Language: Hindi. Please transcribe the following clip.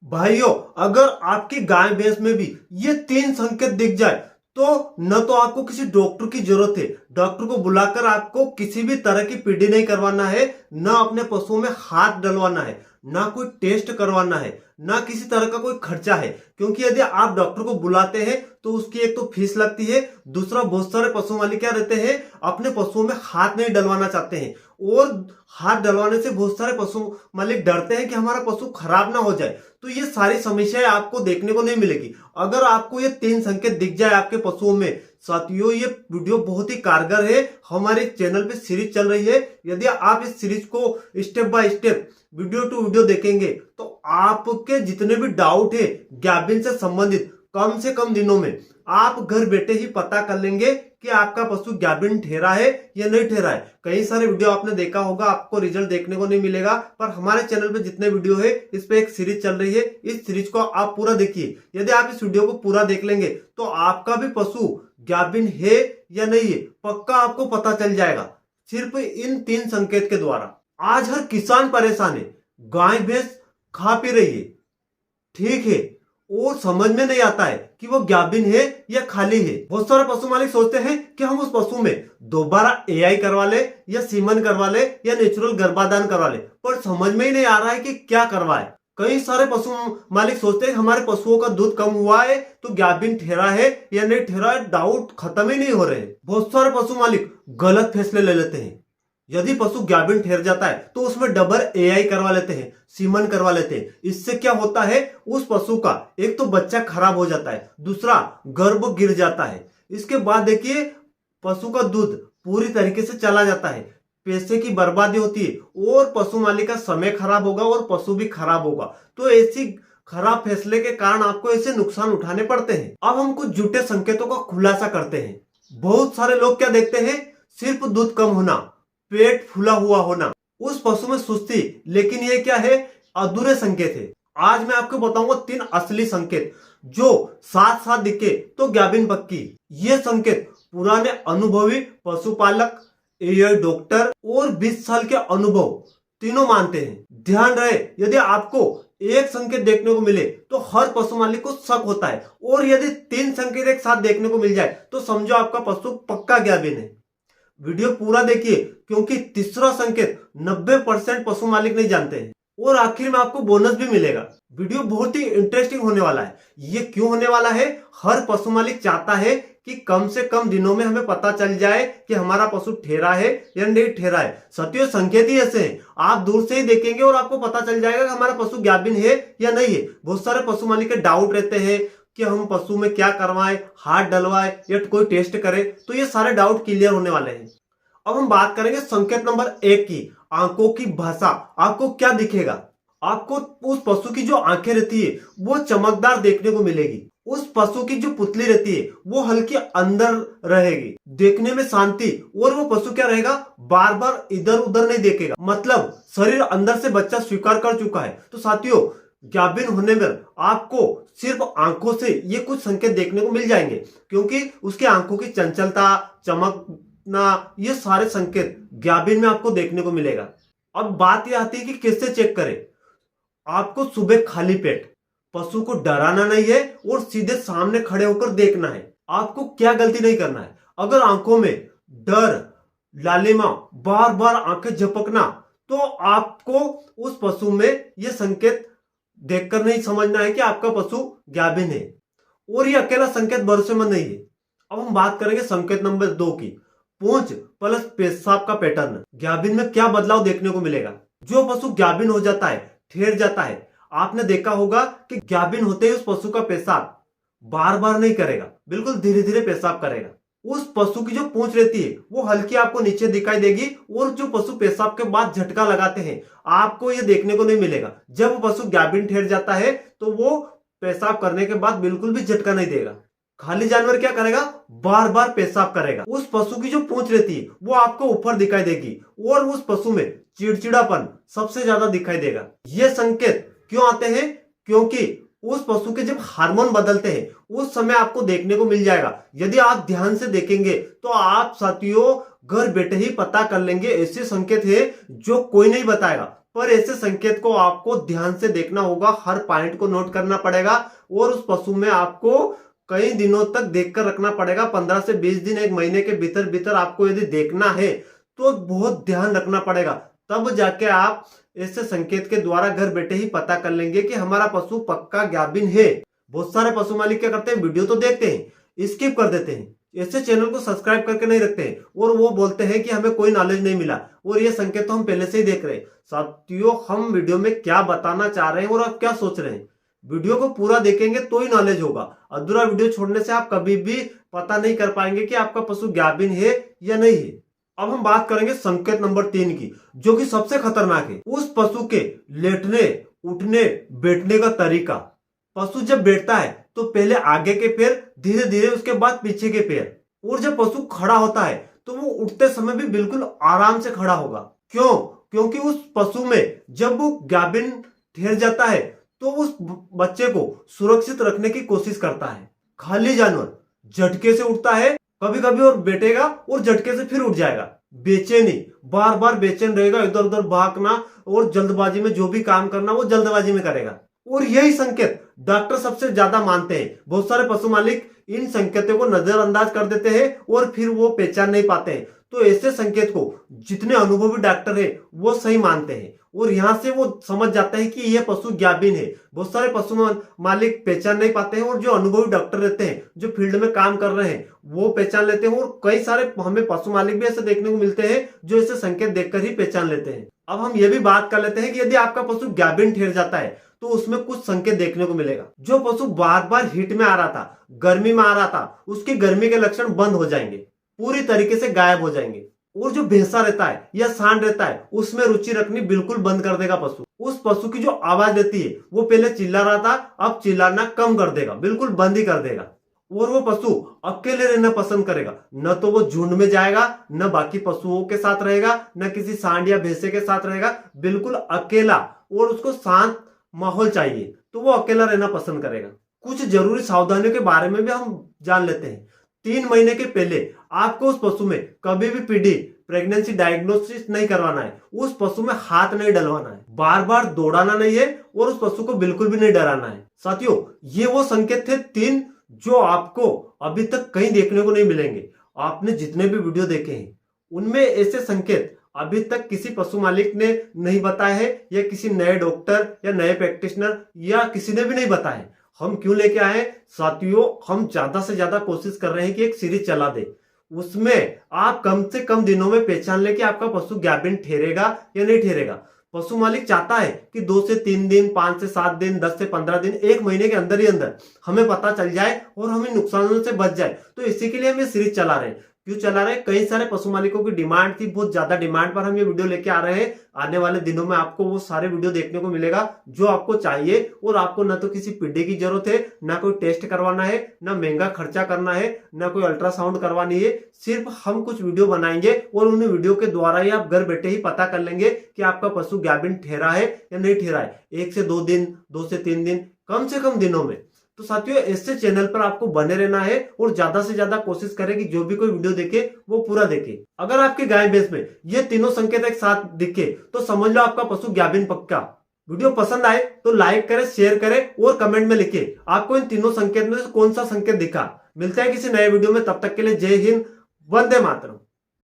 भाइयों, अगर आपकी गाय भैंस में भी ये तीन संकेत दिख जाए तो न तो आपको किसी डॉक्टर की जरूरत है। डॉक्टर को बुलाकर आपको किसी भी तरह की पीडी नहीं करवाना है, न अपने पशुओं में हाथ डलवाना है, ना कोई टेस्ट करवाना है, ना किसी तरह का कोई खर्चा है। क्योंकि यदि आप डॉक्टर को बुलाते हैं तो उसकी एक तो फीस लगती है, दूसरा बहुत सारे पशु मालिक क्या रहते हैं अपने पशुओं में हाथ नहीं डलवाना चाहते हैं, और हाथ डलवाने से बहुत सारे पशु मालिक डरते हैं कि हमारा पशु खराब ना हो जाए। तो ये सारी समस्याएं आपको देखने को नहीं मिलेगी अगर आपको ये तीन संकेत दिख जाए आपके पशुओं में। साथियों, ये वीडियो बहुत ही कारगर है। हमारे चैनल पे सीरीज चल रही है। यदि आप इस सीरीज को step by step video to video देखेंगे तो आपके जितने भी डाउट है गैबिन से संबंधित कम से कम दिनों में आप घर बैठे ही पता कर लेंगे कि आपका पशु गैबिन ठहरा है या नहीं ठहरा है। कई सारे वीडियो आपने देखा होगा, आपको रिजल्ट देखने को नहीं मिलेगा, पर हमारे चैनल पे जितने वीडियो है इस पे एक सीरीज चल रही है। इस सीरीज को आप पूरा देखिए। यदि आप इस वीडियो को पूरा देख लेंगे तो आपका भी पशु गैबिन है या नहीं है पक्का आपको पता चल जाएगा, सिर्फ इन तीन संकेत के द्वारा। आज हर किसान परेशान है, गाय भैंस खा पी रही है, ठीक है, और समझ में नहीं आता है कि वो गैबिन है या खाली है। बहुत सारे पशु मालिक सोचते हैं कि हम उस पशु में दोबारा एआई करवा ले या सीमन करवा ले या नेचुरल गर्भाधान करवा ले, पर समझ में ही नहीं आ रहा है कि क्या करवाए। कई सारे पशु मालिक सोचते हैं हमारे पशुओं का दूध कम हुआ है तो गैबिन ठहरा है या नहीं ठहरा है, डाउट खत्म ही नहीं हो रहे। बहुत सारे पशु मालिक गलत फैसले ले लेते हैं। यदि पशु गैबिन ठहर जाता है तो उसमें डबल एआई करवा लेते हैं, सीमन करवा लेते हैं। इससे क्या होता है, उस पशु का एक तो बच्चा खराब हो जाता है, दूसरा गर्भ गिर जाता है। इसके बाद देखिए पशु का दूध पूरी तरीके से चला जाता है, पैसे की बर्बादी होती है और पशु मालिक का समय खराब होगा और पशु भी खराब होगा। तो ऐसी खराब फैसले के कारण आपको ऐसे नुकसान उठाने पड़ते हैं। अब हम कुछ झूठे संकेतों का खुलासा करते हैं। बहुत सारे लोग क्या देखते हैं, सिर्फ दूध कम होना, पेट फूला हुआ होना, उस पशु में सुस्ती, लेकिन ये क्या है, अधूरे संकेत है। आज मैं आपको बताऊंगा तीन असली संकेत जो साथ साथ दिखे तो गैबिन पक्की। ये संकेत पुराने अनुभवी पशुपालक, एआई डॉक्टर और 20 साल के अनुभव तीनों मानते हैं। ध्यान रहे, यदि आपको एक संकेत देखने को मिले तो हर पशु मालिक को शक होता है, और यदि तीन संकेत एक साथ देखने को मिल जाए तो समझो आपका पशु पक्का गैबिन है। वीडियो पूरा देखिए क्योंकि तीसरा संकेत 90% पशु मालिक नहीं जानते हैं, और आखिर में आपको बोनस भी मिलेगा। वीडियो बहुत ही इंटरेस्टिंग होने वाला है। ये क्यों होने वाला है, हर पशु मालिक चाहता है कि कम से कम दिनों में हमें पता चल जाए कि हमारा पशु ठहरा है या नहीं ठहरा है। साथियों, संकेत ही ऐसे हैं, आप दूर से ही देखेंगे और आपको पता चल जाएगा कि हमारा पशु गैबिन है या नहीं है। बहुत सारे पशु मालिक के डाउट रहते हैं कि हम पशु में क्या करवाएं, हाथ डलवाएं या कोई टेस्ट करें, तो ये सारे डाउट क्लियर होने वाले हैं। अब हम बात करेंगे संकेत नंबर 1 की, आंखों की भाषा। आपको क्या दिखेगा, आपको उस पशु की जो आंखें रहती है वो चमकदार देखने को मिलेगी। उस पशु की जो पुतली रहती है वो हल्की अंदर रहेगी, देखने में शांति, और वो पशु क्या रहेगा, बार बार इधर उधर नहीं देखेगा, मतलब शरीर अंदर से बच्चा स्वीकार कर चुका है। तो साथियों, गैबिन होने में आपको सिर्फ आंखों से ये कुछ संकेत देखने को मिल जाएंगे, क्योंकि उसके आंखों की चंचलता, चमक ना, ये सारे संकेत गैबिन में आपको देखने को मिलेगा। अब बात यह आती है कि कैसे चेक करें। आपको सुबह खाली पेट पशु को डराना नहीं है और सीधे सामने खड़े होकर देखना है। आपको क्या गलती नहीं करना है, अगर आंखों में डर, लालिमा, बार बार आंखें झपकना, तो आपको उस पशु में यह संकेत देखकर नहीं समझना है कि आपका पशु गैबिन है, और ये अकेला संकेत भरोसेमंद नहीं है। अब हम बात करेंगे संकेत नंबर 2 की, पूंछ प्लस पेशाब का पैटर्न। गैबिन में क्या बदलाव देखने को मिलेगा। जो पशु गैबिन हो जाता है, ठहर जाता है, आपने देखा होगा कि गैबिन होते ही उस पशु का पेशाब बार बार नहीं करेगा, बिल्कुल धीरे धीरे पेशाब करेगा। उस पशु की जो पूंछ रहती है वो हल्की आपको नीचे दिखाई देगी, और जो पशु पेशाब के बाद झटका लगाते हैं आपको ये देखने को नहीं मिलेगा। जब पशु गैबिन ठहर जाता है तो वो पेशाब करने के बाद बिल्कुल भी झटका नहीं देगा। खाली जानवर क्या करेगा, बार बार पेशाब करेगा। उस पशु की जो पूंछ रहती है वो आपको ऊपर दिखाई देगी, और उस पशु में चिड़चिड़ापन सबसे ज्यादा दिखाई देगा। ये संकेत क्यों आते हैं, क्योंकि उस पशु के जब हार्मोन बदलते हैं उस समय आपको देखने को मिल जाएगा। यदि आप ध्यान से देखेंगे तो आप साथियों घर बैठे ही पता कर लेंगे। ऐसे संकेत है जो कोई नहीं बताएगा, पर ऐसे संकेत को आपको ध्यान से देखना होगा, हर पॉइंट को नोट करना पड़ेगा और उस पशु में आपको कई दिनों तक देखकर रखना पड़ेगा। 15 से 20 दिन, एक महीने के भीतर भीतर आपको यदि देखना है तो बहुत ध्यान रखना पड़ेगा। तब जाके आप ऐसे संकेत के द्वारा घर बैठे ही पता कर लेंगे कि हमारा पशु पक्का गाभिन है। बहुत सारे पशु मालिक क्या करते हैं, वीडियो तो देखते हैं, स्किप कर देते हैं, ऐसे चैनल को सब्सक्राइब करके नहीं रखते हैं और वो बोलते हैं कि हमें कोई नॉलेज नहीं मिला और ये संकेत तो हम पहले से ही देख रहे हैं। साथियों, हम वीडियो में क्या बताना चाह रहे हैं और आप क्या सोच रहे हैं, वीडियो को पूरा देखेंगे तो ही नॉलेज होगा। अधूरा वीडियो छोड़ने से आप कभी भी पता नहीं कर पाएंगे कि आपका पशु गाभिन है या नहीं है। अब हम बात करेंगे संकेत नंबर 3 की, जो कि सबसे खतरनाक है। उस पशु के लेटने, उठने, बैठने का तरीका। पशु जब बैठता है तो पहले आगे के पैर, धीरे धीरे उसके बाद पीछे के पैर, और जब पशु खड़ा होता है तो वो उठते समय भी बिल्कुल आराम से खड़ा होगा। क्यों? क्योंकि उस पशु में जब वो गाभिन ठहर जाता है तो उस बच्चे को सुरक्षित रखने की कोशिश करता है। खाली जानवर झटके से उठता है कभी कभी और बैठेगा और झटके से फिर उठ जाएगा। बेचैनी, बार बार बेचैन रहेगा, इधर उधर भागना और जल्दबाजी में जो भी काम करना वो जल्दबाजी में करेगा। और यही संकेत डॉक्टर सबसे ज्यादा मानते हैं। बहुत सारे पशु मालिक इन संकेतों को नजरअंदाज कर देते हैं और फिर वो पहचान नहीं पाते हैं। तो ऐसे संकेत को जितने अनुभवी डॉक्टर है वो सही मानते हैं और यहाँ से वो समझ जाते हैं कि यह पशु गाभिन है। बहुत सारे पशु मालिक पहचान नहीं पाते हैं और जो अनुभवी डॉक्टर रहते हैं, जो फील्ड में काम कर रहे हैं, वो पहचान लेते हैं। और कई सारे हमें पशु मालिक भी ऐसे देखने को मिलते हैं जो ऐसे संकेत देखकर ही पहचान लेते हैं। अब हम ये भी बात कर लेते हैं कि यदि आपका पशु गाभिन ठहर जाता है तो उसमें कुछ संकेत देखने को मिलेगा। जो पशु बार बार हीट में आ रहा था, गर्मी में आ रहा था, उसकी गर्मी के लक्षण बंद हो जाएंगे, पूरी तरीके से गायब हो जाएंगे। और जो भैंसा रहता है या सांड रहता है उसमें रुचि रखनी बिल्कुल बंद कर देगा पशु। उस पशु की जो आवाज रहती है, वो पहले चिल्ला रहा था, अब चिल्लाना कम कर देगा, बिल्कुल बंद ही कर देगा। और वो पशु अकेले रहना पसंद करेगा। न तो वो झुंड में जाएगा, न बाकी पशुओं के साथ रहेगा, न किसी सांड या भैंसे के साथ रहेगा, बिल्कुल अकेला। और उसको शांत माहौल चाहिए तो वो अकेला रहना पसंद करेगा। कुछ जरूरी सावधानियों के बारे में भी हम जान लेते हैं। 3 महीने के पहले आपको उस पशु में कभी भी पीडी, प्रेगनेंसी डायग्नोसिस नहीं करवाना है। उस पशु में हाथ नहीं डलवाना है, बार बार दौड़ाना नहीं है और उस पशु को बिल्कुल भी नहीं डराना है। साथियों, ये वो संकेत थे 3 जो आपको अभी तक कहीं देखने को नहीं मिलेंगे। आपने जितने भी वीडियो देखे हैं उनमें ऐसे संकेत अभी तक किसी पशु मालिक ने नहीं बताया है, या किसी नए डॉक्टर या नए प्रैक्टिशनर या किसी ने भी नहीं बताया है। हम क्यों लेके आए साथियों, हम ज्यादा से ज्यादा कोशिश कर रहे हैं कि एक सीरीज चला दे, उसमें आप कम से कम दिनों में पहचान ले कि आपका पशु गाभिन ठहरेगा या नहीं ठहरेगा। पशु मालिक चाहता है कि 2 से 3 दिन, 5 से 7 दिन, 10 से 15 दिन, 1 महीने के अंदर ही अंदर हमें पता चल जाए और हमें नुकसानों से बच जाए। तो इसी के लिए हम ये सीरीज चला रहे हैं। क्यों चला रहे हैं? कई सारे पशु मालिकों की डिमांड थी, बहुत ज्यादा डिमांड पर हम ये वीडियो लेके आ रहे हैं। आने वाले दिनों में आपको वो सारे वीडियो देखने को मिलेगा जो आपको चाहिए। और आपको ना तो किसी पीढ़ी की जरूरत है, ना कोई टेस्ट करवाना है, ना महंगा खर्चा करना है, ना कोई अल्ट्रासाउंड करवानी है। सिर्फ हम कुछ वीडियो बनाएंगे और उन वीडियो के द्वारा ही आप घर बैठे ही पता कर लेंगे कि आपका पशु गाभिन ठहरा है या नहीं ठहरा है। 1 से 2 दिन, 2 से 3 दिन, कम से कम दिनों में। तो साथियों, ऐसे चैनल पर आपको बने रहना है और ज्यादा से ज्यादा कोशिश करें कि जो भी कोई वीडियो देखे वो पूरा देखे। अगर आपके गाय भैंस में ये तीनों संकेत एक साथ दिखे तो समझ लो आपका पशु गाभिन पक्का। वीडियो पसंद आए तो लाइक करें, शेयर करें और कमेंट में लिखिए आपको इन तीनों संकेत में से कौन सा संकेत दिखा। मिलता है किसी नए वीडियो में, तब तक के लिए जय हिंद, वंदे मातरम।